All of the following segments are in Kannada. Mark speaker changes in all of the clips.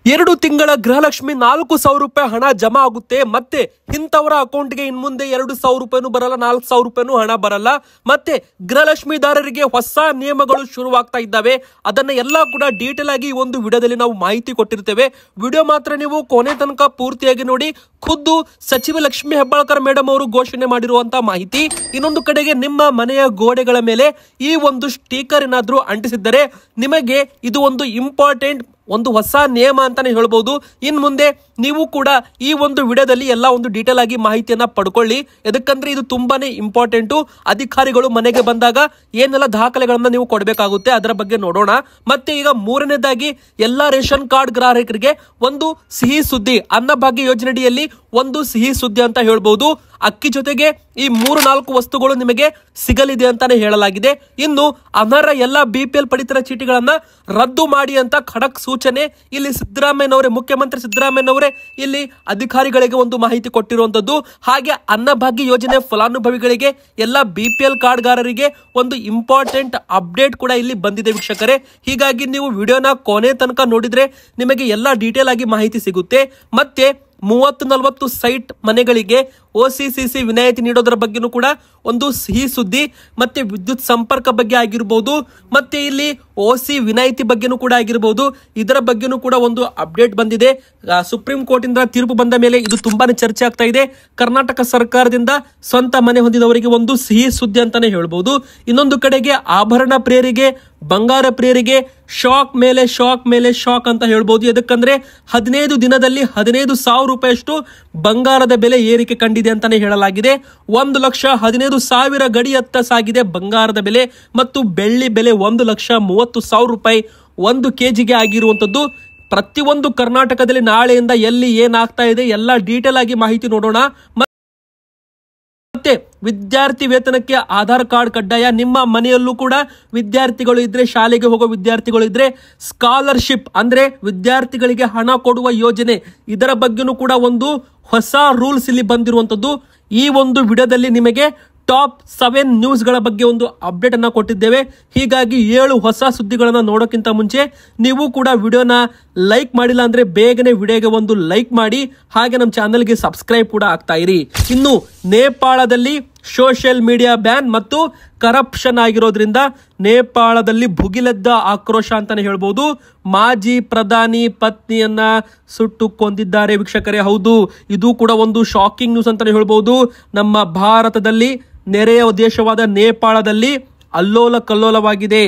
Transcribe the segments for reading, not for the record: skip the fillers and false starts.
Speaker 1: 2 ತಿಂಗಳ ಗೃಹಲಕ್ಷ್ಮಿ 4,000 ರೂಪಾಯಿ ಹಣ ಜಮಾ ಆಗುತ್ತೆ. ಮತ್ತೆ ಇಂಥವರ ಅಕೌಂಟ್ಗೆ ಇನ್ ಮುಂದೆ 2,000 ರೂಪಾಯಿನೂ ಬರಲ್ಲ, 4,000 ರೂಪಾಯಿನೂ ಹಣ ಬರಲ್ಲ. ಮತ್ತೆ ಗೃಹಲಕ್ಷ್ಮಿದಾರರಿಗೆ ಹೊಸ ನಿಯಮಗಳು ಶುರುವಾಗ್ತಾ ಇದ್ದಾವೆ. ಅದನ್ನ ಎಲ್ಲ ಕೂಡ ಡೀಟೇಲ್ ಆಗಿ ಈ ಒಂದು ವಿಡಿಯೋದಲ್ಲಿ ನಾವು ಮಾಹಿತಿ ಕೊಟ್ಟಿರ್ತೇವೆ. ವಿಡಿಯೋ ಮಾತ್ರ ನೀವು ಕೊನೆ ತನಕ ಪೂರ್ತಿಯಾಗಿ ನೋಡಿ. ಖುದ್ದು ಸಚಿವ ಲಕ್ಷ್ಮಿ ಹೆಬ್ಬಾಳ್ಕರ್ ಮೇಡಮ್ ಅವರು ಘೋಷಣೆ ಮಾಡಿರುವಂತಹ ಮಾಹಿತಿ. ಇನ್ನೊಂದು ಕಡೆಗೆ ನಿಮ್ಮ ಮನೆಯ ಗೋಡೆಗಳ ಮೇಲೆ ಈ ಒಂದು ಸ್ಟಿಕರ್ ಏನಾದ್ರೂ ಅಂಟಿಸಿದ್ದರೆ ನಿಮಗೆ ಇದು ಒಂದು ಇಂಪಾರ್ಟೆಂಟ್ ಒಂದು ಹೊಸ ನಿಯಮ ಅಂತಾನೆ ಹೇಳ್ಬೋದು. ಇನ್ ಮುಂದೆ ನೀವು ಕೂಡ ಈ ಒಂದು ವಿಡಿಯೋದಲ್ಲಿ ಎಲ್ಲ ಒಂದು ಡೀಟೇಲ್ ಆಗಿ ಮಾಹಿತಿಯನ್ನ ಪಡ್ಕೊಳ್ಳಿ. ಎದಕ್ಕಂದ್ರೆ ಇದು ತುಂಬಾನೇ ಇಂಪಾರ್ಟೆಂಟು. ಅಧಿಕಾರಿಗಳು ಮನೆಗೆ ಬಂದಾಗ ಏನೆಲ್ಲ ದಾಖಲೆಗಳನ್ನ ನೀವು ಕೊಡಬೇಕಾಗುತ್ತೆ ಅದರ ಬಗ್ಗೆ ನೋಡೋಣ. ಮತ್ತೆ ಈಗ ಮೂರನೇದಾಗಿ ಎಲ್ಲಾ ರೇಷನ್ ಕಾರ್ಡ್ ಗ್ರಾಹಕರಿಗೆ ಒಂದು ಸಿಹಿ ಸುದ್ದಿ. ಅನ್ನಭಾಗ್ಯ ಯೋಜನೆಯಡಿಯಲ್ಲಿ ಒಂದು ಸಿಹಿ ಸುದ್ದಿ ಅಂತ ಹೇಳ್ಬಹುದು. ಅಕ್ಕಿ ಜೊತೆಗೆ ಈ 3-4 ವಸ್ತುಗಳು ನಿಮಗೆ ಸಿಗಲಿದೆ ಅಂತಾನೆ ಹೇಳಲಾಗಿದೆ. ಇನ್ನು ಅನರ್ಹ ಎಲ್ಲ BPL ಪಡಿತರ ಚೀಟಿಗಳನ್ನ ರದ್ದು ಮಾಡಿ ಅಂತ ಖಡಕ್ ಸೂಚನೆ ಇಲ್ಲಿ ಸಿದ್ದರಾಮಯ್ಯನವರೇ, ಮುಖ್ಯಮಂತ್ರಿ ಸಿದ್ದರಾಮಯ್ಯನವರೇ ಇಲ್ಲಿ ಅಧಿಕಾರಿಗಳಿಗೆ ಒಂದು ಮಾಹಿತಿ ಕೊಟ್ಟಿರುವಂತದ್ದು. ಹಾಗೆ ಅನ್ನಭಾಗ್ಯ ಯೋಜನೆ ಫಲಾನುಭವಿಗಳಿಗೆ ಎಲ್ಲ BPL ಕಾರ್ಡ್ಗಾರರಿಗೆ ಒಂದು ಇಂಪಾರ್ಟೆಂಟ್ ಅಪ್ಡೇಟ್ ಕೂಡ ಇಲ್ಲಿ ಬಂದಿದೆ ವೀಕ್ಷಕರೇ. ಹೀಗಾಗಿ ನೀವು ವಿಡಿಯೋನ ಕೊನೆ ತನಕ ನೋಡಿದ್ರೆ ನಿಮಗೆ ಎಲ್ಲ ಡೀಟೇಲ್ ಆಗಿ ಮಾಹಿತಿ ಸಿಗುತ್ತೆ. ಮತ್ತೆ 30-40 ಸೈಟ್ ಮನೆಗಳಿಗೆ OCCC ವಿನಾಯಿತಿ ನೀಡೋದರ ಬಗ್ಗೆನೂ ಕೂಡ ಒಂದು ಸಿಹಿ ಸುದ್ದಿ. ಮತ್ತೆ ವಿದ್ಯುತ್ ಸಂಪರ್ಕ ಬಗ್ಗೆ ಆಗಿರ್ಬೋದು, ಮತ್ತೆ ಇಲ್ಲಿ OC ವಿನಾಯಿತಿ ಬಗ್ಗೆನೂ ಕೂಡ ಆಗಿರ್ಬೋದು, ಇದರ ಬಗ್ಗೆನೂ ಕೂಡ ಒಂದು ಅಪ್ಡೇಟ್ ಬಂದಿದೆ. ಸುಪ್ರೀಂ ಕೋರ್ಟ್ ಇಂದ ತೀರ್ಪು ಬಂದ ಮೇಲೆ ಇದು ತುಂಬಾನೇ ಚರ್ಚೆ ಆಗ್ತಾ ಇದೆ. ಕರ್ನಾಟಕ ಸರ್ಕಾರದಿಂದ ಸ್ವಂತ ಮನೆ ಹೊಂದಿದವರಿಗೆ ಒಂದು ಸಿಹಿ ಸುದ್ದಿ ಅಂತಾನೆ ಹೇಳ್ಬೋದು. ಇನ್ನೊಂದು ಕಡೆಗೆ ಆಭರಣ ಪ್ರಿಯರಿಗೆ, ಬಂಗಾರ ಪ್ರಿಯರಿಗೆ ಶಾಕ್ ಮೇಲೆ ಶಾಕ್ ಮೇಲೆ ಶಾಕ್ ಅಂತ ಹೇಳ್ಬೋದು. ಎದಕ್ಕಂದ್ರೆ 15 ದಿನದಲ್ಲಿ 15,000 ರೂಪಾಯಿಯಷ್ಟು ಬಂಗಾರದ ಬೆಲೆ ಏರಿಕೆ ಕಂಡಿದೆ ಅಂತಾನೆ ಹೇಳಲಾಗಿದೆ. 1,15,000 ಗಡಿಯತ್ತ ಸಾಗಿದೆ ಬಂಗಾರದ ಬೆಲೆ. ಮತ್ತು ಬೆಳ್ಳಿ ಬೆಲೆ 1,30,000 ರೂಪಾಯಿ 1 ಕೆಜಿಗೆ ಆಗಿರುವಂತದ್ದು. ಪ್ರತಿಯೊಂದು ಕರ್ನಾಟಕದಲ್ಲಿ ನಾಳೆಯಿಂದ ಎಲ್ಲಿ ಏನಾಗ್ತಾ ಇದೆ ಎಲ್ಲ ಡೀಟೇಲ್ ಆಗಿ ಮಾಹಿತಿ ನೋಡೋಣ. ಮತ್ತೆ ವಿದ್ಯಾರ್ಥಿ ವೇತನಕ್ಕೆ ಆಧಾರ್ ಕಾರ್ಡ್ ಕಡ್ಡಾಯ. ನಿಮ್ಮ ಮನೆಯಲ್ಲೂ ಕೂಡ ವಿದ್ಯಾರ್ಥಿಗಳು ಇದ್ರೆ, ಶಾಲೆಗೆ ಹೋಗೋ ವಿದ್ಯಾರ್ಥಿಗಳು ಇದ್ರೆ, ಸ್ಕಾಲರ್ಶಿಪ್ ಅಂದ್ರೆ ವಿದ್ಯಾರ್ಥಿಗಳಿಗೆ ಹಣ ಕೊಡುವ ಯೋಜನೆ, ಇದರ ಬಗ್ಗೆನೂ ಕೂಡ ಒಂದು ಹೊಸ ರೂಲ್ಸ್ ಇಲ್ಲಿ ಬಂದಿರುವಂತದ್ದು. ಈ ಒಂದು ವಿಡಿಯೋದಲ್ಲಿ ನಿಮಗೆ ಟಾಪ್ 7 ನ್ಯೂಸ್ಗಳ ಬಗ್ಗೆ ಒಂದು ಅಪ್ಡೇಟ್ ಅನ್ನ ಕೊಟ್ಟಿದ್ದೇವೆ. ಹೀಗಾಗಿ 7 ಹೊಸ ಸುದ್ದಿಗಳನ್ನ ನೋಡೋಕ್ಕಿಂತ ಮುಂಚೆ ನೀವು ಕೂಡ ವಿಡಿಯೋನ ಲೈಕ್ ಮಾಡಿಲ್ಲ ಅಂದ್ರೆ ಬೇಗನೆ ವಿಡಿಯೋಗೆ ಒಂದು ಲೈಕ್ ಮಾಡಿ. ಹಾಗೆ ನಮ್ಮ ಚಾನೆಲ್ಗೆ ಸಬ್ಸ್ಕ್ರೈಬ್ ಕೂಡ ಆಗ್ತಾ ಇರಿ. ಇನ್ನು ನೇಪಾಳದಲ್ಲಿ ಸೋಷಿಯಲ್ ಮೀಡಿಯಾ ಬ್ಯಾನ್ ಮತ್ತು ಕರಪ್ಷನ್ ಆಗಿರೋದ್ರಿಂದ ನೇಪಾಳದಲ್ಲಿ ಭುಗಿಲೆದ್ದ ಆಕ್ರೋಶ ಅಂತಾನೆ ಹೇಳ್ಬೋದು. ಮಾಜಿ ಪ್ರಧಾನಿ ಪತ್ನಿಯನ್ನ ಸುಟ್ಟು ಕೊಂದಿದ್ದಾರೆ ವೀಕ್ಷಕರೇ. ಹೌದು, ಇದು ಕೂಡ ಒಂದು ಶಾಕಿಂಗ್ ನ್ಯೂಸ್ ಅಂತಾನೆ ಹೇಳ್ಬೋದು. ನಮ್ಮ ಭಾರತದಲ್ಲಿ ನೆರೆಯ ದೇಶವಾದ ನೇಪಾಳದಲ್ಲಿ ಅಲ್ಲೋಲ ಕಲ್ಲೋಲವಾಗಿದೆ,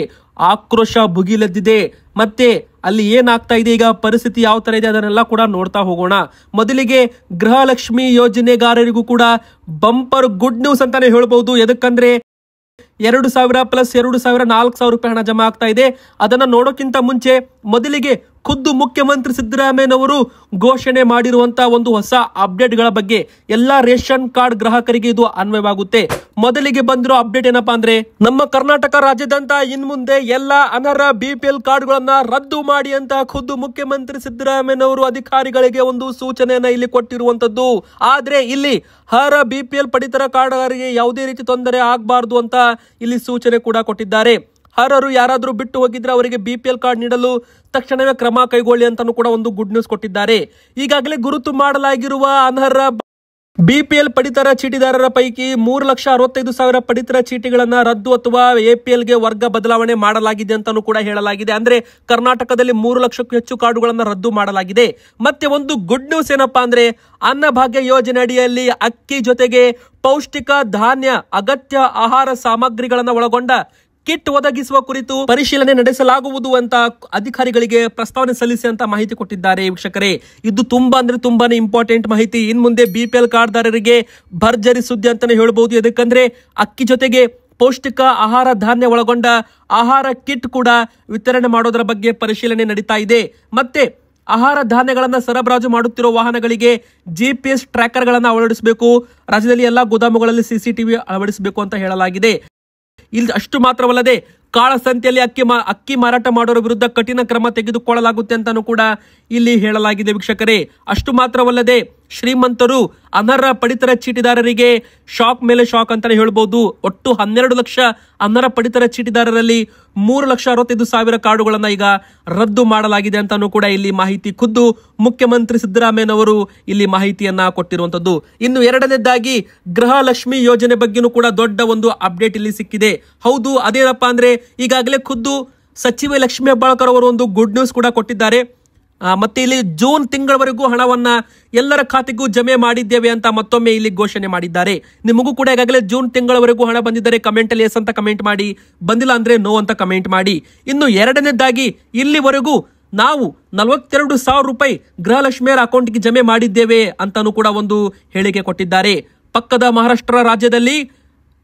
Speaker 1: ಆಕ್ರೋಶ ಭುಗಿಲೆದ್ದಿದೆ. ಮತ್ತೆ ಅಲ್ಲಿ ಏನಾಗ್ತಾ ಇದೆ, ಈಗ ಪರಿಸ್ಥಿತಿ ಯಾವ ತರ ಇದೆ ಅದನ್ನೆಲ್ಲ ಕೂಡ ನೋಡ್ತಾ ಹೋಗೋಣ. ಮೊದಲಿಗೆ ಗೃಹಲಕ್ಷ್ಮಿ ಯೋಜನೆಗಾರರಿಗೂ ಕೂಡ ಬಂಪರ್ ಗುಡ್ ನ್ಯೂಸ್ ಅಂತಾನೆ ಹೇಳ್ಬಹುದು. ಎದಕ್ಕಂದ್ರೆ 2,000 ಪ್ಲಸ್ 2,000 4,000 ರೂಪಾಯಿ ಹಣ ಜಮಾ ಆಗ್ತಾ ಇದೆ. ಅದನ್ನ ನೋಡೋಕ್ಕಿಂತ ಮುಂಚೆ ಮೊದಲಿಗೆ ಖುದ್ದು ಮುಖ್ಯಮಂತ್ರಿ ಸಿದ್ದರಾಮಯ್ಯನವರು ಘೋಷಣೆ ಮಾಡಿರುವಂತಹ ಒಂದು ಹೊಸ ಅಪ್ಡೇಟ್ಗಳ ಬಗ್ಗೆ ಎಲ್ಲಾ ರೇಷನ್ ಕಾರ್ಡ್ ಗ್ರಾಹಕರಿಗೆ ಇದು ಅನ್ವಯವಾಗುತ್ತೆ. ಮೊದಲಿಗೆ ಬಂದಿರೋ ಅಪ್ಡೇಟ್ ಏನಪ್ಪಾ ಅಂದ್ರೆ, ನಮ್ಮ ಕರ್ನಾಟಕ ರಾಜ್ಯದಂತ ಇನ್ ಮುಂದೆ ಎಲ್ಲಾ ಅನರ್ಹ BPL ಕಾರ್ಡ್ಗಳನ್ನ ರದ್ದು ಮಾಡಿ ಅಂತ ಖುದ್ದು ಮುಖ್ಯಮಂತ್ರಿ ಸಿದ್ದರಾಮಯ್ಯನವರು ಅಧಿಕಾರಿಗಳಿಗೆ ಒಂದು ಸೂಚನೆಯನ್ನ ಇಲ್ಲಿ ಕೊಟ್ಟಿರುವಂತದ್ದು. ಆದ್ರೆ ಇಲ್ಲಿ ಅರ್ಹ BPL ಪಡಿತರ ಕಾರ್ಡ್ಗಾರರಿಗೆ ಯಾವುದೇ ರೀತಿ ತೊಂದರೆ ಆಗಬಾರದು ಅಂತ ಇಲ್ಲಿ ಸೂಚನೆ ಕೂಡ ಕೊಟ್ಟಿದ್ದಾರೆ. ಅರ್ಹರು ಯಾರಾದ್ರೂ ಬಿಟ್ಟು ಹೋಗಿದ್ರೆ ಅವರಿಗೆ BPL ಕಾರ್ಡ್ ನೀಡಲು ತಕ್ಷಣವೇ ಕ್ರಮ ಕೈಗೊಳ್ಳಿ ಅಂತಾನೂ ಕೂಡ ಒಂದು ಗುಡ್ ನ್ಯೂಸ್ ಕೊಟ್ಟಿದ್ದಾರೆ. ಈಗಾಗಲೇ ಗುರುತು ಮಾಡಲಾಗಿರುವ ಅನರ್ಹ BPL ಪಡಿತರ ಚೀಟಿದಾರರ ಪೈಕಿ 3,65,000 ಪಡಿತರ ಚೀಟಿಗಳನ್ನ ರದ್ದು ಅಥವಾ APLಗೆ ವರ್ಗ ಬದಲಾವಣೆ ಮಾಡಲಾಗಿದೆ ಅಂತಾನೂ ಕೂಡ ಹೇಳಲಾಗಿದೆ. ಅಂದ್ರೆ ಕರ್ನಾಟಕದಲ್ಲಿ 3 ಲಕ್ಷಕ್ಕೂ ಹೆಚ್ಚು ಕಾರ್ಡುಗಳನ್ನ ರದ್ದು ಮಾಡಲಾಗಿದೆ. ಮತ್ತೆ ಒಂದು ಗುಡ್ ನ್ಯೂಸ್ ಏನಪ್ಪಾ ಅಂದ್ರೆ, ಅನ್ನಭಾಗ್ಯ ಯೋಜನೆ ಅಡಿಯಲ್ಲಿ ಅಕ್ಕಿ ಜೊತೆಗೆ ಪೌಷ್ಟಿಕ ಧಾನ್ಯ, ಅಗತ್ಯ ಆಹಾರ ಸಾಮಗ್ರಿಗಳನ್ನ ಒಳಗೊಂಡ ಕಿಟ್ ಒದಗಿಸುವ ಕುರಿತು ಪರಿಶೀಲನೆ ನಡೆಸಲಾಗುವುದು ಅಂತ ಅಧಿಕಾರಿಗಳಿಗೆ ಪ್ರಸ್ತಾವನೆ ಸಲ್ಲಿಸಿ ಅಂತ ಮಾಹಿತಿ ಕೊಟ್ಟಿದ್ದಾರೆ ವೀಕ್ಷಕರೇ. ಇದು ತುಂಬಾನೇ ಇಂಪಾರ್ಟೆಂಟ್ ಮಾಹಿತಿ. ಇನ್ ಮುಂದೆ BPL ಕಾರ್ಡ್ದಾರರಿಗೆ ಭರ್ಜರಿ ಸುದ್ದಿ ಅಂತಾನೆ ಹೇಳ್ಬಹುದು. ಎದಕ್ಕಂದ್ರೆ ಅಕ್ಕಿ ಜೊತೆಗೆ ಪೌಷ್ಟಿಕ ಆಹಾರ ಧಾನ್ಯ ಒಳಗೊಂಡ ಆಹಾರ ಕಿಟ್ ಕೂಡ ವಿತರಣೆ ಮಾಡೋದರ ಬಗ್ಗೆ ಪರಿಶೀಲನೆ ನಡೀತಾ ಇದೆ. ಮತ್ತೆ ಆಹಾರ ಧಾನ್ಯಗಳನ್ನ ಸರಬರಾಜು ಮಾಡುತ್ತಿರುವ ವಾಹನಗಳಿಗೆ GPS ಟ್ರ್ಯಾಕರ್ ಗಳನ್ನ ಅಳವಡಿಸಬೇಕು. ರಾಜ್ಯದಲ್ಲಿ ಎಲ್ಲಾ ಗೋದಾಮುಗಳಲ್ಲಿ CCTV ಅಳವಡಿಸಬೇಕು ಅಂತ ಹೇಳಲಾಗಿದೆ. ಇಲ್ಲಿ ಅಷ್ಟು ಮಾತ್ರವಲ್ಲದೆ ಕಾಳಸಂತೆಯಲ್ಲಿ ಅಕ್ಕಿ ಮಾರಾಟ ಮಾಡೋರ ವಿರುದ್ಧ ಕಠಿಣ ಕ್ರಮ ತೆಗೆದುಕೊಳ್ಳಲಾಗುತ್ತೆ ಅಂತಾನೂ ಕೂಡ ಇಲ್ಲಿ ಹೇಳಲಾಗಿದೆ ವೀಕ್ಷಕರೇ. ಅಷ್ಟು ಮಾತ್ರವಲ್ಲದೆ ಶ್ರೀಮಂತರು ಅನರ್ಹ ಪಡಿತರ ಚೀಟಿದಾರರಿಗೆ ಶಾಕ್ ಮೇಲೆ ಶಾಕ್ ಅಂತಾನೆ ಹೇಳ್ಬೋದು. ಒಟ್ಟು 12 ಲಕ್ಷ ಅನರ್ಹ ಪಡಿತರ ಚೀಟಿದಾರರಲ್ಲಿ 3,65,000 ಕಾರ್ಡುಗಳನ್ನ ಈಗ ರದ್ದು ಮಾಡಲಾಗಿದೆ ಅಂತಾನೂ ಕೂಡ ಇಲ್ಲಿ ಮಾಹಿತಿ ಖುದ್ದು ಮುಖ್ಯಮಂತ್ರಿ ಸಿದ್ದರಾಮಯ್ಯನವರು ಇಲ್ಲಿ ಮಾಹಿತಿಯನ್ನ ಕೊಟ್ಟಿರುವಂತದ್ದು. ಇನ್ನು ಎರಡನೇದಾಗಿ ಗೃಹಲಕ್ಷ್ಮಿ ಯೋಜನೆ ಬಗ್ಗೆನೂ ಕೂಡ ದೊಡ್ಡ ಒಂದು ಅಪ್ಡೇಟ್ ಇಲ್ಲಿ ಸಿಕ್ಕಿದೆ. ಹೌದು, ಅದೇನಪ್ಪಾ ಅಂದ್ರೆ ಈಗಾಗಲೇ ಖುದ್ದು ಸಚಿವೆ ಲಕ್ಷ್ಮೀ ಹೆಬ್ಬಾಳ್ಕರ್ ಅವರು ಒಂದು ಗುಡ್ ನ್ಯೂಸ್ ಕೂಡ ಕೊಟ್ಟಿದ್ದಾರೆ. ಮತ್ತೆ ಇಲ್ಲಿ ಜೂನ್ ತಿಂಗಳವರೆಗೂ ಹಣವನ್ನ ಎಲ್ಲರ ಖಾತೆಗೂ ಜಮೆ ಮಾಡಿದ್ದೇವೆ ಅಂತ ಮತ್ತೊಮ್ಮೆ ಇಲ್ಲಿ ಘೋಷಣೆ ಮಾಡಿದ್ದಾರೆ. ನಿಮಗೂ ಕೂಡ ಈಗಾಗಲೇ ಜೂನ್ ತಿಂಗಳವರೆಗೂ ಹಣ ಬಂದಿದ್ದರೆ ಕಮೆಂಟ್ ಅಲ್ಲಿ ಎಸ್ ಅಂತ ಕಮೆಂಟ್ ಮಾಡಿ, ಬಂದಿಲ್ಲ ಅಂದ್ರೆ ನೋ ಅಂತ ಕಮೆಂಟ್ ಮಾಡಿ. ಇನ್ನು ಎರಡನೇದಾಗಿ ಇಲ್ಲಿವರೆಗೂ ನಾವು 42,000 ರೂಪಾಯಿ ಗೃಹಲಕ್ಷ್ಮಿಯರ ಅಕೌಂಟ್ಗೆ ಜಮೆ ಮಾಡಿದ್ದೇವೆ ಅಂತಾನೂ ಕೂಡ ಒಂದು ಹೇಳಿಕೆ ಕೊಟ್ಟಿದ್ದಾರೆ. ಪಕ್ಕದ ಮಹಾರಾಷ್ಟ್ರ ರಾಜ್ಯದಲ್ಲಿ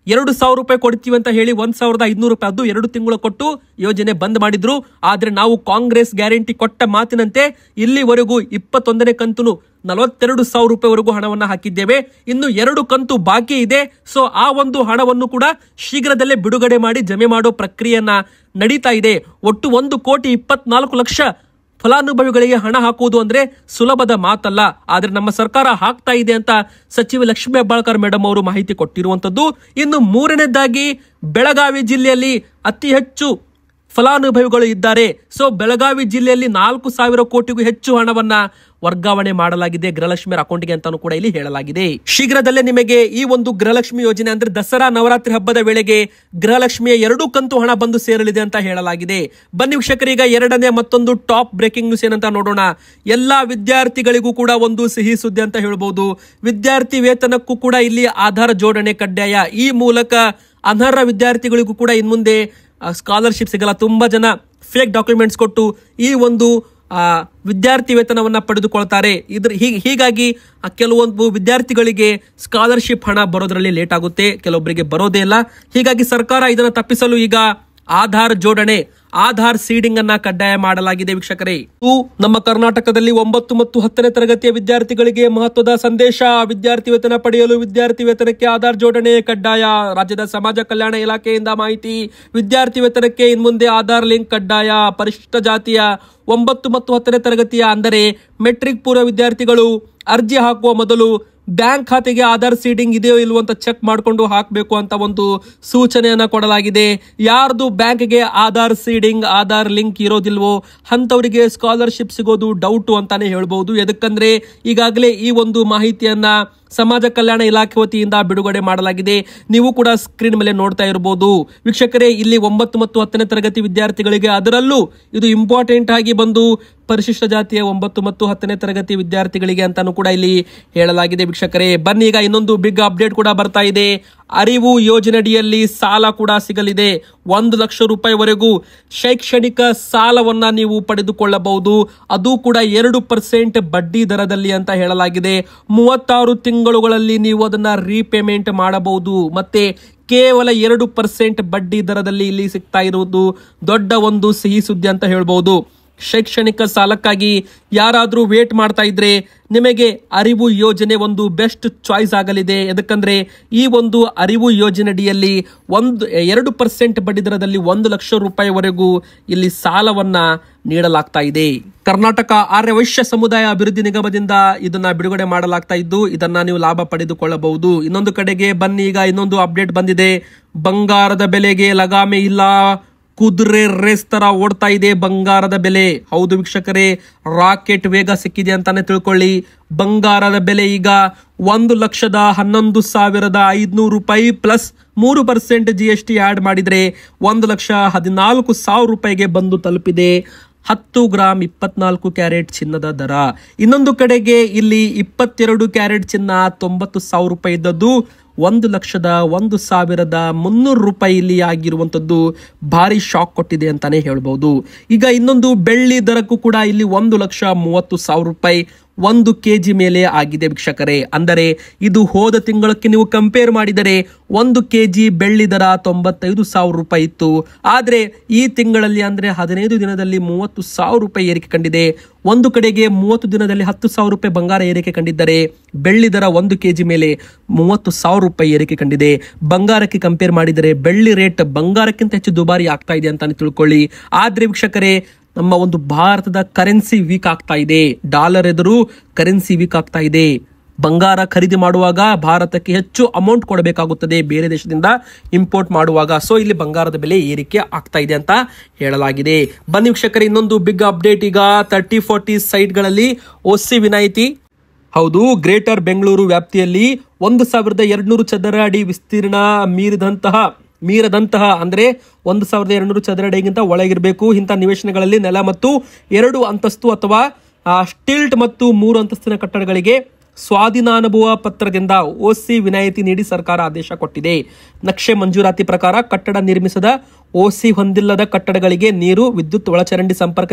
Speaker 1: 2,000 ರೂಪಾಯಿ ಕೊಡ್ತೀವಿ ಅಂತ ಹೇಳಿ 1,500 ರೂಪಾಯಿ ಅದು 2 ತಿಂಗಳು ಕೊಟ್ಟು ಯೋಜನೆ ಬಂದ್ ಮಾಡಿದ್ರು. ಆದ್ರೆ ನಾವು ಕಾಂಗ್ರೆಸ್ ಗ್ಯಾರಂಟಿ ಕೊಟ್ಟ ಮಾತಿನಂತೆ ಇಲ್ಲಿವರೆಗೂ 21ನೇ ಕಂತು 42,000 ರೂಪಾಯಿವರೆಗೂ ಹಣವನ್ನ ಹಾಕಿದ್ದೇವೆ. ಇನ್ನು 2 ಕಂತು ಬಾಕಿ ಇದೆ. ಸೊ ಆ ಒಂದು ಹಣವನ್ನು ಕೂಡ ಶೀಘ್ರದಲ್ಲೇ ಬಿಡುಗಡೆ ಮಾಡಿ ಜಮೆ ಮಾಡೋ ಪ್ರಕ್ರಿಯೆಯನ್ನ ನಡೀತಾ ಇದೆ. ಒಟ್ಟು 1,24,00,000 ಫಲಾನುಭವಿಗಳಿಗೆ ಹಣ ಹಾಕುವುದು ಅಂದ್ರೆ ಸುಲಭದ ಮಾತಲ್ಲ. ಆದ್ರೆ ನಮ್ಮ ಸರ್ಕಾರ ಹಾಕ್ತಾ ಇದೆ ಅಂತ ಸಚಿವೆ ಲಕ್ಷ್ಮೀ ಹೆಬ್ಬಾಳ್ಕರ್ ಮೇಡಮ್ ಅವರು ಮಾಹಿತಿ ಕೊಟ್ಟಿರುವಂತದ್ದು. ಇನ್ನು ಮೂರನೇದಾಗಿ ಬೆಳಗಾವಿ ಜಿಲ್ಲೆಯಲ್ಲಿ ಅತಿ ಹೆಚ್ಚು ಫಲಾನುಭವಿಗಳು ಇದ್ದಾರೆ. ಸೊ ಬೆಳಗಾವಿ ಜಿಲ್ಲೆಯಲ್ಲಿ 4,000 ಕೋಟಿಗೂ ಹೆಚ್ಚು ಹಣವನ್ನ ವರ್ಗಾವಣೆ ಮಾಡಲಾಗಿದೆ ಗೃಹಲಕ್ಷ್ಮಿಯರ ಅಕೌಂಟ್ಗೆ ಅಂತಾನೂ ಕೂಡ ಇಲ್ಲಿ ಹೇಳಲಾಗಿದೆ. ಶೀಘ್ರದಲ್ಲೇ ನಿಮಗೆ ಈ ಒಂದು ಗೃಹಲಕ್ಷ್ಮಿ ಯೋಜನೆ ಅಂದ್ರೆ ದಸರಾ ನವರಾತ್ರಿ ಹಬ್ಬದ ವೇಳೆಗೆ ಗೃಹಲಕ್ಷ್ಮಿಯ 2 ಕಂತು ಹಣ ಬಂದು ಸೇರಲಿದೆ ಅಂತ ಹೇಳಲಾಗಿದೆ. ಬನ್ನಿ ವೀಕ್ಷಕರೀಗ ಎರಡನೇ ಮತ್ತೊಂದು ಟಾಪ್ ಬ್ರೇಕಿಂಗ್ ನ್ಯೂಸ್ ಏನಂತ ನೋಡೋಣ. ಎಲ್ಲಾ ವಿದ್ಯಾರ್ಥಿಗಳಿಗೂ ಕೂಡ ಒಂದು ಸಿಹಿ ಸುದ್ದಿ ಅಂತ ಹೇಳ್ಬಹುದು. ವಿದ್ಯಾರ್ಥಿ ವೇತನಕ್ಕೂ ಕೂಡ ಇಲ್ಲಿ ಆಧಾರ್ ಜೋಡಣೆ ಕಡ್ಡಾಯ. ಈ ಮೂಲಕ ಅನರ್ಹ ವಿದ್ಯಾರ್ಥಿಗಳಿಗೂ ಕೂಡ ಇನ್ಮುಂದೆ ಸ್ಕಾಲರ್ಶಿಪ್ ಸಿಗಲ್ಲ. ತುಂಬಾ ಜನ ಫೇಕ್ ಡಾಕ್ಯುಮೆಂಟ್ಸ್ ಕೊಟ್ಟು ಈ ಒಂದು ವಿದ್ಯಾರ್ಥಿ ವೇತನವನ್ನ ಪಡೆದುಕೊಳ್ತಾರೆ. ಹೀಗಾಗಿ ಕೆಲವೊಂದು ವಿದ್ಯಾರ್ಥಿಗಳಿಗೆ ಸ್ಕಾಲರ್ಶಿಪ್ ಹಣ ಬರೋದ್ರಲ್ಲಿ ಲೇಟ್ ಆಗುತ್ತೆ, ಕೆಲವೊಬ್ಬರಿಗೆ ಬರೋದೇ ಇಲ್ಲ. ಹೀಗಾಗಿ ಸರ್ಕಾರ ಇದನ್ನು ತಪ್ಪಿಸಲು ಈಗ ಆಧಾರ್ ಜೋಡಣೆ, ಆಧಾರ್ ಸೀಡಿಂಗ್ ಅನ್ನ ಕಡ್ಡಾಯ ಮಾಡಲಾಗಿದೆ ವೀಕ್ಷಕರೇ. ನಮ್ಮ ಕರ್ನಾಟಕದಲ್ಲಿ 9 ಮತ್ತು 10ನೇ ತರಗತಿಯ ವಿದ್ಯಾರ್ಥಿಗಳಿಗೆ ಮಹತ್ವದ ಸಂದೇಶ. ವಿದ್ಯಾರ್ಥಿ ವೇತನ ಪಡೆಯಲು ವಿದ್ಯಾರ್ಥಿ ವೇತನಕ್ಕೆ ಆಧಾರ್ ಜೋಡಣೆ ಕಡ್ಡಾಯ. ರಾಜ್ಯದ ಸಮಾಜ ಕಲ್ಯಾಣ ಇಲಾಖೆಯಿಂದ ಮಾಹಿತಿ. ವಿದ್ಯಾರ್ಥಿ ವೇತನಕ್ಕೆ ಇನ್ಮುಂದೆ ಆಧಾರ್ ಲಿಂಕ್ ಕಡ್ಡಾಯ. ಪರಿಶಿಷ್ಟ ಜಾತಿಯ 9 ಮತ್ತು 10ನೇ ತರಗತಿಯ ಅಂದರೆ ಮೆಟ್ರಿಕ್ ಪೂರ್ವ ವಿದ್ಯಾರ್ಥಿಗಳು ಅರ್ಜಿ ಹಾಕುವ ಮೊದಲು ಬ್ಯಾಂಕ್ ಖಾತೆಗೆ ಆಧಾರ್ ಸೀಡಿಂಗ್ ಇದೆಯೋ ಇಲ್ವೋ ಅಂತ ಚೆಕ್ ಮಾಡಿಕೊಂಡು ಹಾಕಬೇಕು ಅಂತ ಒಂದು ಸೂಚನೆಯನ್ನ ಕೊಡಲಾಗಿದೆ. ಯಾರ್ದು ಬ್ಯಾಂಕ್ಗೆ ಆಧಾರ್ ಸೀಡಿಂಗ್, ಆಧಾರ್ ಲಿಂಕ್ ಇರೋದಿಲ್ವೋ ಅಂತವರಿಗೆ ಸ್ಕಾಲರ್ಶಿಪ್ ಸಿಗೋದು ಡೌಟ್ ಅಂತಾನೆ ಹೇಳ್ಬಹುದು. ಎದಕ್ಕಂದ್ರೆ ಈಗಾಗಲೇ ಈ ಒಂದು ಮಾಹಿತಿಯನ್ನ ಸಮಾಜ ಕಲ್ಯಾಣ ಇಲಾಖೆ ವತಿಯಿಂದ ಬಿಡುಗಡೆ ಮಾಡಲಾಗಿದೆ. ನೀವು ಕೂಡ ಸ್ಕ್ರೀನ್ ಮೇಲೆ ನೋಡ್ತಾ ಇರಬಹುದು ವೀಕ್ಷಕರೇ. ಇಲ್ಲಿ 9 ಮತ್ತು 10ನೇ ತರಗತಿ ವಿದ್ಯಾರ್ಥಿಗಳಿಗೆ, ಅದರಲ್ಲೂ ಇದು ಇಂಪಾರ್ಟೆಂಟ್ ಆಗಿ ಬಂದು ಪರಿಶಿಷ್ಟ ಜಾತಿಯ 9 ಮತ್ತು 10ನೇ ತರಗತಿ ವಿದ್ಯಾರ್ಥಿಗಳಿಗೆ ಅಂತಾನು ಕೂಡ ಇಲ್ಲಿ ಹೇಳಲಾಗಿದೆ ವೀಕ್ಷಕರೇ. ಬನ್ನಿ ಈಗ ಇನ್ನೊಂದು ಬಿಗ್ ಅಪ್ಡೇಟ್ ಕೂಡ ಬರ್ತಾ ಇದೆ. ಅರಿವು ಯೋಜನೆಯಡಿಯಲ್ಲಿ ಸಾಲ ಕೂಡ ಸಿಗಲಿದೆ. 1 ಲಕ್ಷ ರೂಪಾಯಿವರೆಗೂ ಶೈಕ್ಷಣಿಕ ಸಾಲವನ್ನ ನೀವು ಪಡೆದುಕೊಳ್ಳಬಹುದು. ಅದು ಕೂಡ 2% ಬಡ್ಡಿ ದರದಲ್ಲಿ ಅಂತ ಹೇಳಲಾಗಿದೆ. 36 ತಿಂಗಳುಗಳಲ್ಲಿ ನೀವು ಅದನ್ನ ರೀಪೇಮೆಂಟ್ ಮಾಡಬಹುದು. ಮತ್ತೆ ಕೇವಲ 2% ಬಡ್ಡಿ ದರದಲ್ಲಿ ಇಲ್ಲಿ ಸಿಗ್ತಾ ಇರುವುದು ದೊಡ್ಡ ಒಂದು ಸಿಹಿ ಸುದ್ದಿ ಅಂತ ಹೇಳ್ಬಹುದು. ಶೈಕ್ಷಣಿಕ ಸಾಲಕ್ಕಾಗಿ ಯಾರಾದ್ರೂ ವೇಟ್ ಮಾಡ್ತಾ ಇದ್ರೆ ನಿಮಗೆ ಅರಿವು ಯೋಜನೆ ಒಂದು ಬೆಸ್ಟ್ ಚಾಯ್ಸ್ ಆಗಲಿದೆ. ಯಾಕಂದ್ರೆ ಈ ಒಂದು ಅರಿವು ಯೋಜನೆಯಡಿಯಲ್ಲಿ 2% ಬಡ್ಡಿ ದರದಲ್ಲಿ 1 ಲಕ್ಷ ರೂಪಾಯಿವರೆಗೂ ಇಲ್ಲಿ ಸಾಲವನ್ನ ನೀಡಲಾಗ್ತಾ ಇದೆ. ಕರ್ನಾಟಕ ಆರ್ಯ ವೈಶ್ಯ ಸಮುದಾಯ ಅಭಿವೃದ್ಧಿ ನಿಗಮದಿಂದ ಇದನ್ನ ಬಿಡುಗಡೆ ಮಾಡಲಾಗ್ತಾ ಇದ್ದು ಇದನ್ನ ನೀವು ಲಾಭ ಪಡೆದುಕೊಳ್ಳಬಹುದು. ಇನ್ನೊಂದು ಕಡೆಗೆ ಬನ್ನಿ ಈಗ ಇನ್ನೊಂದು ಅಪ್ಡೇಟ್ ಬಂದಿದೆ. ಬಂಗಾರದ ಬೆಲೆಗೆ ಲಗಾಮೆ ಇಲ್ಲ. ಕುದುರೆ ರೇಸ್ ತರ ಓಡ್ತಾ ಇದೆ ಬಂಗಾರದ ಬೆಲೆ. ಹೌದು ವೀಕ್ಷಕರೇ, ರಾಕೆಟ್ ವೇಗ ಸಿಕ್ಕಿದೆ ಅಂತಾನೆ ತಿಳ್ಕೊಳ್ಳಿ. ಬಂಗಾರದ ಬೆಲೆ ಈಗ 1,11,500 ರೂಪಾಯಿ ಪ್ಲಸ್ 3% GST ಆಡ್ ಮಾಡಿದ್ರೆ 1,14,000 ರೂಪಾಯಿಗೆ ಬಂದು ತಲುಪಿದೆ. 10 ಗ್ರಾಮ್ 24 ಕ್ಯಾರೆಟ್ ಚಿನ್ನದ ದರ. ಇನ್ನೊಂದು ಕಡೆಗೆ ಇಲ್ಲಿ 22 ಕ್ಯಾರೆಟ್ ಚಿನ್ನ 90,000 ರೂಪಾಯಿ ಇದ್ದದ್ದು 1,01,300 ರೂಪಾಯಿ ಇಲ್ಲಿ ಆಗಿರುವಂತದ್ದು ಭಾರಿ ಶಾಕ್ ಕೊಟ್ಟಿದೆ ಅಂತಾನೆ ಹೇಳ್ಬಹುದು. ಈಗ ಇನ್ನೊಂದು ಬೆಳ್ಳಿ ದರಕ್ಕೂ ಕೂಡ ಇಲ್ಲಿ 1,30,000 ರೂಪಾಯಿ 1 kg ಮೇಲೆ ಆಗಿದೆ ವೀಕ್ಷಕರೇ. ಅಂದರೆ ಇದು ಹೋದ ತಿಂಗಳಕ್ಕೆ ನೀವು ಕಂಪೇರ್ ಮಾಡಿದರೆ 1 kg ಬೆಳ್ಳಿ ದರ 95,000 ರೂಪಾಯಿ ಇತ್ತು. ಆದ್ರೆ ಈ ತಿಂಗಳಲ್ಲಿ ಅಂದ್ರೆ 15 ದಿನದಲ್ಲಿ 30,000 ರೂಪಾಯಿ ಏರಿಕೆ ಕಂಡಿದೆ. ಒಂದು ಕಡೆಗೆ 30 ದಿನದಲ್ಲಿ 10,000 ರೂಪಾಯಿ ಬಂಗಾರ ಏರಿಕೆ ಕಂಡಿದ್ದರೆ ಬೆಳ್ಳಿ ದರ 1 kg ಮೇಲೆ 30,000 ರೂಪಾಯಿ ಏರಿಕೆ ಕಂಡಿದೆ. ಬಂಗಾರಕ್ಕೆ ಕಂಪೇರ್ ಮಾಡಿದರೆ ಬೆಳ್ಳಿ ರೇಟ್ ಬಂಗಾರಕ್ಕಿಂತ ಹೆಚ್ಚು ದುಬಾರಿ ಆಗ್ತಾ ಇದೆ ಅಂತಾನೆ ತಿಳ್ಕೊಳ್ಳಿ. ಆದ್ರೆ ವೀಕ್ಷಕರೇ, ನಮ್ಮ ಒಂದು ಭಾರತದ ಕರೆನ್ಸಿ ವೀಕ್ ಆಗ್ತಾ ಇದೆ. ಡಾಲರ್ ಎದುರು ಕರೆನ್ಸಿ ವೀಕ್ ಆಗ್ತಾ ಇದೆ. ಬಂಗಾರ ಖರೀದಿ ಮಾಡುವಾಗ ಭಾರತಕ್ಕೆ ಹೆಚ್ಚು ಅಮೌಂಟ್ ಕೊಡಬೇಕಾಗುತ್ತದೆ ಬೇರೆ ದೇಶದಿಂದ ಇಂಪೋರ್ಟ್ ಮಾಡುವಾಗ. ಸೊ ಇಲ್ಲಿ ಬಂಗಾರದ ಬೆಲೆ ಏರಿಕೆ ಆಗ್ತಾ ಇದೆ ಅಂತ ಹೇಳಲಾಗಿದೆ. ಬನ್ನಿ ವೀಕ್ಷಕರೇ, ಇನ್ನೊಂದು ಬಿಗ್ ಅಪ್ಡೇಟ್. ಈಗ 30-40 ಸೈಟ್ಗಳಲ್ಲಿ ಓಸಿ ವಿನಾಯಿತಿ. ಹೌದು, ಗ್ರೇಟರ್ ಬೆಂಗಳೂರು ವ್ಯಾಪ್ತಿಯಲ್ಲಿ 1200 ಚದರ ಅಡಿ ವಿಸ್ತೀರ್ಣ ಮೀರದಂತಹ ಅಂದ್ರೆ 1200 ಚದರ ಅಡಿಗಿಂತ ಒಳಗಿರಬೇಕು ಇಂಥ ನಿವೇಶನಗಳಲ್ಲಿ ನೆಲ ಮತ್ತು 2 ಅಂತಸ್ತು ಅಥವಾ ಸ್ಟಿಲ್ಟ್ ಮತ್ತು 3 ಅಂತಸ್ತಿನ ಕಟ್ಟಡಗಳಿಗೆ ಸ್ವಾಧೀನಾನುಭವ ಪತ್ರದಿಂದ ಓಸಿ ವಿನಾಯಿತಿ ನೀಡಿ ಸರ್ಕಾರ ಆದೇಶ ಕೊಟ್ಟಿದೆ. ನಕ್ಷೆ ಮಂಜೂರಾತಿ ಪ್ರಕಾರ ಕಟ್ಟಡ ನಿರ್ಮಿಸದ ಓಸಿ ಹೊಂದಿಲ್ಲದ ಕಟ್ಟಡಗಳಿಗೆ ನೀರು, ವಿದ್ಯುತ್, ಒಳಚರಂಡಿ ಸಂಪರ್ಕ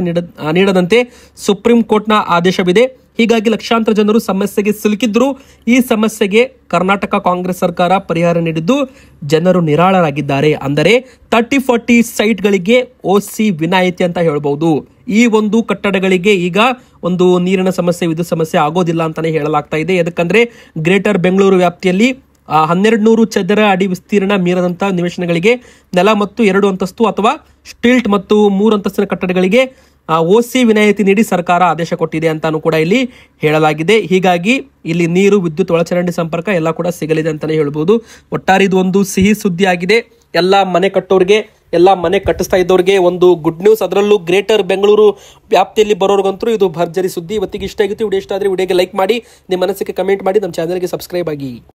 Speaker 1: ನೀಡದಂತೆ ಸುಪ್ರೀಂ ಕೋರ್ಟ್ನ ಆದೇಶವಿದೆ. ಹೀಗಾಗಿ ಲಕ್ಷಾಂತರ ಜನರು ಸಮಸ್ಯೆಗೆ ಸಿಲುಕಿದ್ರು. ಈ ಸಮಸ್ಯೆಗೆ ಕರ್ನಾಟಕ ಕಾಂಗ್ರೆಸ್ ಸರ್ಕಾರ ಪರಿಹಾರ ನೀಡಿದ್ದು ಜನರು ನಿರಾಳರಾಗಿದ್ದಾರೆ. ಅಂದರೆ 30-40 ಸೈಟ್ಗಳಿಗೆ ಓಸಿ ವಿನಾಯಿತಿ ಅಂತ ಹೇಳ್ಬಹುದು. ಈ ಒಂದು ಕಟ್ಟಡಗಳಿಗೆ ಈಗ ಒಂದು ನೀರಿನ ಸಮಸ್ಯೆ, ವಿದ್ಯುತ್ ಸಮಸ್ಯೆ ಆಗೋದಿಲ್ಲ ಅಂತಾನೆ ಹೇಳಲಾಗ್ತಾ ಇದೆ. ಯಾಕಂದ್ರೆ ಗ್ರೇಟರ್ ಬೆಂಗಳೂರು ವ್ಯಾಪ್ತಿಯಲ್ಲಿ 1200 ಚದರ ಅಡಿ ವಿಸ್ತೀರ್ಣ ಮೀರದಂತಹ ನಿವೇಶನಗಳಿಗೆ ನೆಲ ಮತ್ತು 2 ಅಂತಸ್ತು ಅಥವಾ ಸ್ಟಿಲ್ಟ್ ಮತ್ತು 3 ಅಂತಸ್ತಿನ ಕಟ್ಟಡಗಳಿಗೆ ಓಸಿ ವಿನಾಯಿತಿ ನೀಡಿ ಸರ್ಕಾರ ಆದೇಶ ಕೊಟ್ಟಿದೆ ಅಂತಾನು ಕೂಡ ಇಲ್ಲಿ ಹೇಳಲಾಗಿದೆ. ಹೀಗಾಗಿ ಇಲ್ಲಿ ನೀರು, ವಿದ್ಯುತ್, ಒಳಚರಂಡಿ ಸಂಪರ್ಕ ಎಲ್ಲ ಕೂಡ ಸಿಗಲಿದೆ ಅಂತಾನೆ ಹೇಳ್ಬೋದು. ಒಟ್ಟಾರೆ ಇದು ಒಂದು ಸಿಹಿ ಸುದ್ದಿ ಆಗಿದೆ. ಎಲ್ಲ ಮನೆ ಕಟ್ಟೋರಿಗೆ, ಎಲ್ಲ ಮನೆ ಕಟ್ಟಿಸ್ತಾ ಇದ್ದವ್ರಿಗೆ ಒಂದು ಗುಡ್ ನ್ಯೂಸ್. ಅದರಲ್ಲೂ ಗ್ರೇಟರ್ ಬೆಂಗಳೂರು ವ್ಯಾಪ್ತಿಯಲ್ಲಿ ಬರೋರ್ಗಂತೂ ಇದು ಭರ್ಜರಿ ಸುದ್ದಿ. ಇವತ್ತಿಗೆ ಇಷ್ಟ ಆಗಿತ್ತು. ವಿಡಿಯೋ ಇಷ್ಟ ಆದರೆ ವಿಡಿಯೋಗೆ ಲೈಕ್ ಮಾಡಿ, ನಿಮ್ಮ ಮನಸ್ಸಿಗೆ ಕಮೆಂಟ್ ಮಾಡಿ, ನಮ್ಮ ಚಾನಲ್ಗೆ ಸಬ್ಸ್ಕ್ರೈಬ್ ಆಗಿ.